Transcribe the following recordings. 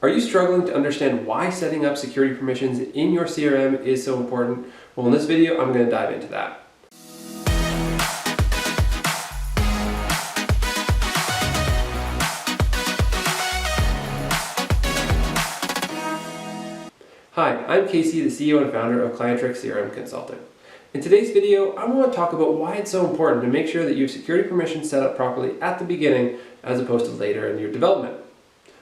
Are you struggling to understand why setting up security permissions in your CRM is so important? Well, in this video, I'm going to dive into that. Hi, I'm Casey, the CEO and founder of Clientric CRM Consulting. In today's video, I want to talk about why it's so important to make sure that you have security permissions set up properly at the beginning as opposed to later in your development.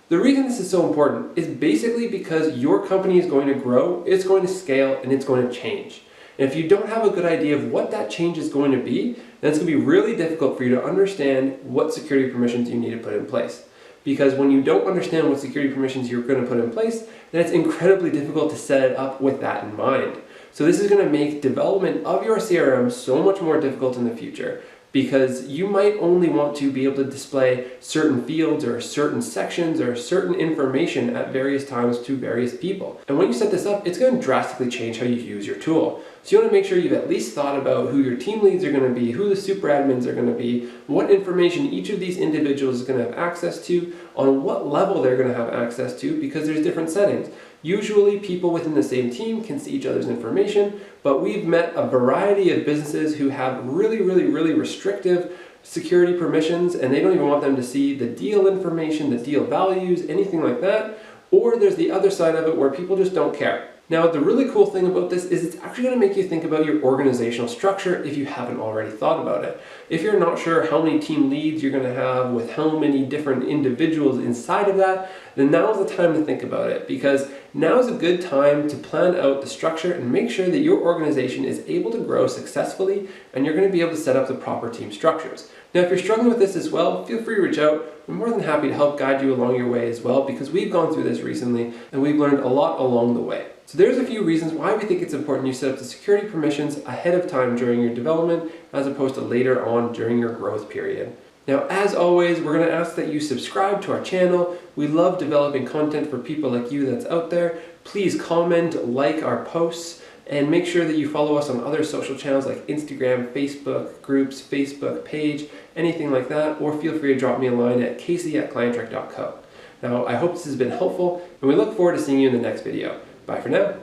The reason this is so important is basically because your company is going to grow, it's going to scale, and it's going to change. And if you don't have a good idea of what that change is going to be, then it's going to be really difficult for you to understand what security permissions you need to put in place. Because when you don't understand what security permissions you're going to put in place, then it's incredibly difficult to set it up with that in mind. So this is going to make development of your CRM so much more difficult in the future, because you might only want to be able to display certain fields or certain sections or certain information at various times to various people. And when you set this up, it's going to drastically change how you use your tool. So you want to make sure you've at least thought about who your team leads are going to be, who the super admins are going to be, what information each of these individuals is going to have access to, on what level they're going to have access to, because there's different settings. Usually people within the same team can see each other's information, but we've met a variety of businesses who have really restrictive security permissions, and they don't even want them to see the deal information, the deal values, anything like that. Or there's the other side of it where people just don't care. Now, the really cool thing about this is it's actually going to make you think about your organizational structure if you haven't already thought about it. If you're not sure how many team leads you're going to have with how many different individuals inside of that, then now's the time to think about it, because now is a good time to plan out the structure and make sure that your organization is able to grow successfully, and you're going to be able to set up the proper team structures. Now, if you're struggling with this as well, feel free to reach out. I'm more than happy to help guide you along your way as well, because we've gone through this recently and we've learned a lot along the way. So there's a few reasons why we think it's important you set up the security permissions ahead of time during your development as opposed to later on during your growth period. Now, as always, we're going to ask that you subscribe to our channel. We love developing content for people like you that's out there. Please comment, like our posts, and make sure that you follow us on other social channels like Instagram, Facebook groups, Facebook page, anything like that, or feel free to drop me a line at casey@clientric.co. Now, I hope this has been helpful, and we look forward to seeing you in the next video. Bye for now.